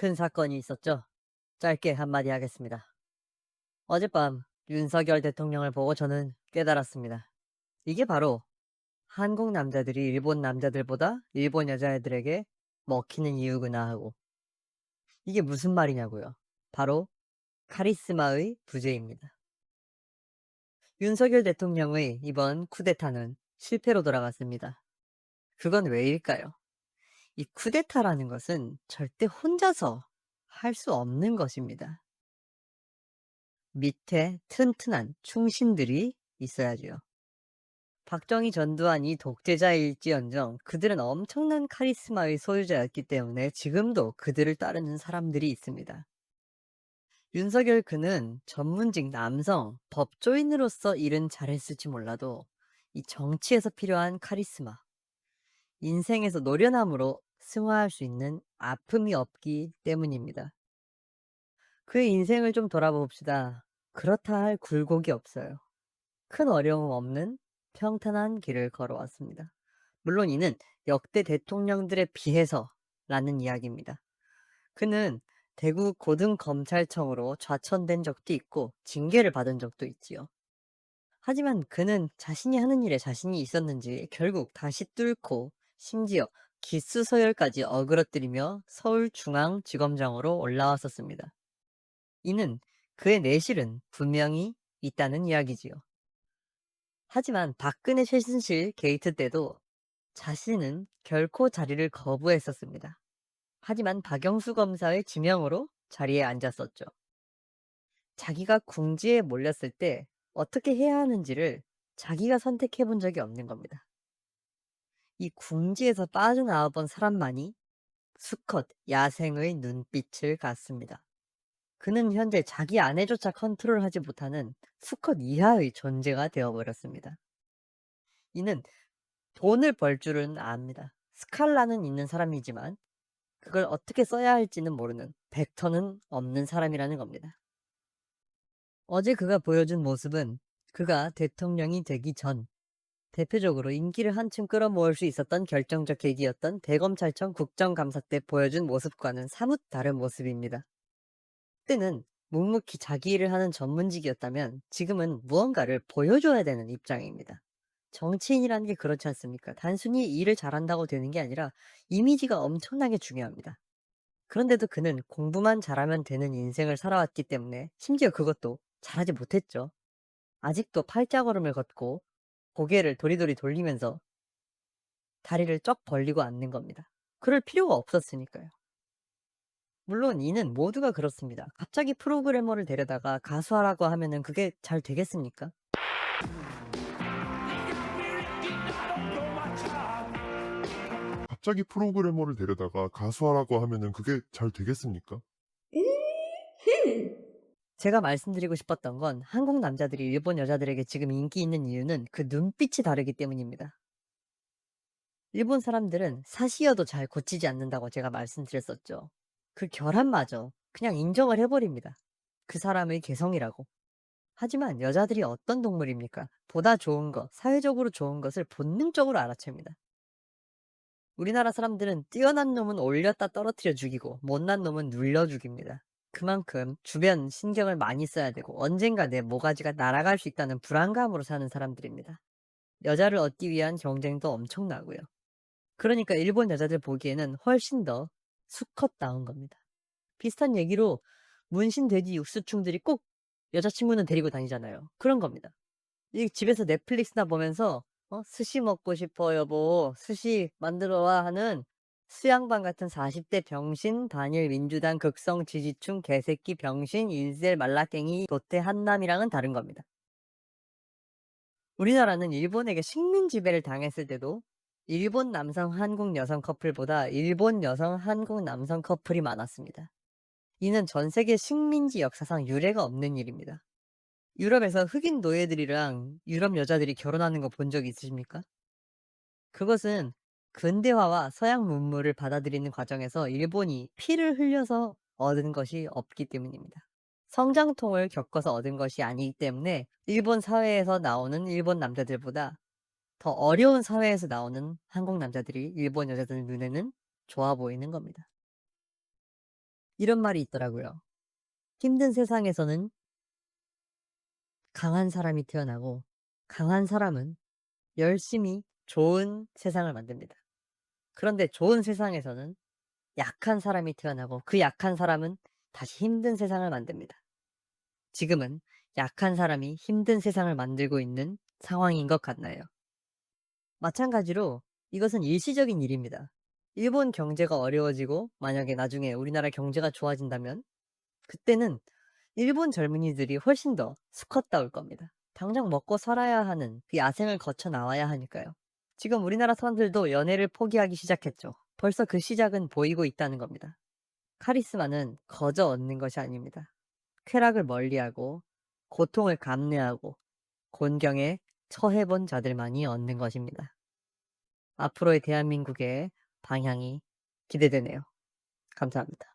큰 사건이 있었죠. 짧게 한마디 하겠습니다. 어젯밤 윤석열 대통령을 보고 저는 깨달았습니다. 이게 바로 한국 남자들이 일본 남자들보다 일본 여자애들에게 먹히는 이유구나 하고, 이게 무슨 말이냐고요. 바로 카리스마의 부재입니다. 윤석열 대통령의 이번 쿠데타는 실패로 돌아갔습니다. 그건 왜일까요? 이 쿠데타라는 것은 절대 혼자서 할 수 없는 것입니다. 밑에 튼튼한 충신들이 있어야지요. 박정희 전두환이 독재자일지언정 그들은 엄청난 카리스마의 소유자였기 때문에 지금도 그들을 따르는 사람들이 있습니다. 윤석열 그는 전문직 남성 법조인으로서 일은 잘했을지 몰라도 이 정치에서 필요한 카리스마, 인생에서 노련함으로 승화할 수 있는 아픔이 없기 때문입니다. 그의 인생을 좀 돌아봅시다. 그렇다 할 굴곡이 없어요. 큰 어려움 없는 평탄한 길을 걸어왔습니다. 물론 이는 역대 대통령들에 비해서라는 이야기입니다. 그는 대구 고등검찰청으로 좌천된 적도 있고 징계를 받은 적도 있지요. 하지만 그는 자신이 하는 일에 자신이 있었는지 결국 다시 뚫고 심지어 기수서열까지 어그러뜨리며 서울중앙지검장으로 올라왔었습니다. 이는 그의 내실은 분명히 있다는 이야기지요. 하지만 박근혜 최순실 게이트 때도 자신은 결코 자리를 거부했었습니다. 하지만 박영수 검사의 지명으로 자리에 앉았었죠. 자기가 궁지에 몰렸을 때 어떻게 해야 하는지를 자기가 선택해 본 적이 없는 겁니다. 이 궁지에서 빠져나와 본 사람만이 수컷 야생의 눈빛을 갖습니다. 그는 현재 자기 아내조차 컨트롤하지 못하는 수컷 이하의 존재가 되어버렸습니다. 이는 돈을 벌 줄은 압니다. 스칼라는 있는 사람이지만 그걸 어떻게 써야 할지는 모르는, 벡터는 없는 사람이라는 겁니다. 어제 그가 보여준 모습은 그가 대통령이 되기 전 대표적으로 인기를 한층 끌어모을 수 있었던 결정적 계기였던 대검찰청 국정감사 때 보여준 모습과는 사뭇 다른 모습입니다. 그때는 묵묵히 자기 일을 하는 전문직이었다면 지금은 무언가를 보여줘야 되는 입장입니다. 정치인이라는 게 그렇지 않습니까? 단순히 일을 잘한다고 되는 게 아니라 이미지가 엄청나게 중요합니다. 그런데도 그는 공부만 잘하면 되는 인생을 살아왔기 때문에 심지어 그것도 잘하지 못했죠. 아직도 팔자걸음을 걷고 고개를 도리도리 돌리면서 다리를 쩍 벌리고 앉는 겁니다. 그럴 필요가 없었으니까요. 물론 이는 모두가 그렇습니다. 갑자기 프로그래머를 데려다가 가수하라고 하면은 그게 잘 되겠습니까? 갑자기 프로그래머를 데려다가 가수하라고 하면은 그게 잘 되겠습니까? 제가 말씀드리고 싶었던 건 한국 남자들이 일본 여자들에게 지금 인기 있는 이유는 그 눈빛이 다르기 때문입니다. 일본 사람들은 사시여도 잘 고치지 않는다고 제가 말씀드렸었죠. 그 결함마저 그냥 인정을 해버립니다. 그 사람의 개성이라고. 하지만 여자들이 어떤 동물입니까? 보다 좋은 것, 사회적으로 좋은 것을 본능적으로 알아챕니다. 우리나라 사람들은 뛰어난 놈은 올렸다 떨어뜨려 죽이고 못난 놈은 눌려 죽입니다. 그만큼 주변 신경을 많이 써야 되고 언젠가 내 모가지가 날아갈 수 있다는 불안감으로 사는 사람들입니다. 여자를 얻기 위한 경쟁도 엄청나고요. 그러니까 일본 여자들 보기에는 훨씬 더 수컷다운 겁니다. 비슷한 얘기로 문신 돼지 육수충들이 꼭 여자친구는 데리고 다니잖아요. 그런 겁니다. 이 집에서 넷플릭스나 보면서 "스시 먹고 싶어 여보. 스시 만들어 와." 하는 수양반 같은 40대 병신, 단일 민주당 극성 지지충 개새끼 병신 인셀 말라깽이 도태 한남이랑은 다른 겁니다. 우리나라는 일본에게 식민 지배를 당했을 때도 일본 남성 한국 여성 커플보다 일본 여성 한국 남성 커플이 많았습니다. 이는 전 세계 식민지 역사상 유례가 없는 일입니다. 유럽에서 흑인 노예들이랑 유럽 여자들이 결혼하는 거 본 적 있으십니까? 그것은 근대화와 서양 문물을 받아들이는 과정에서 일본이 피를 흘려서 얻은 것이 없기 때문입니다. 성장통을 겪어서 얻은 것이 아니기 때문에 일본 사회에서 나오는 일본 남자들보다 더 어려운 사회에서 나오는 한국 남자들이 일본 여자들 눈에는 좋아 보이는 겁니다. 이런 말이 있더라고요. 힘든 세상에서는 강한 사람이 태어나고 강한 사람은 열심히 좋은 세상을 만듭니다. 그런데 좋은 세상에서는 약한 사람이 태어나고 그 약한 사람은 다시 힘든 세상을 만듭니다. 지금은 약한 사람이 힘든 세상을 만들고 있는 상황인 것 같나요? 마찬가지로 이것은 일시적인 일입니다. 일본 경제가 어려워지고 만약에 나중에 우리나라 경제가 좋아진다면 그때는 일본 젊은이들이 훨씬 더 수컷다울 겁니다. 당장 먹고 살아야 하는 그 야생을 거쳐 나와야 하니까요. 지금 우리나라 사람들도 연애를 포기하기 시작했죠. 벌써 그 시작은 보이고 있다는 겁니다. 카리스마는 거저 얻는 것이 아닙니다. 쾌락을 멀리하고 고통을 감내하고 곤경에 처해본 자들만이 얻는 것입니다. 앞으로의 대한민국의 방향이 기대되네요. 감사합니다.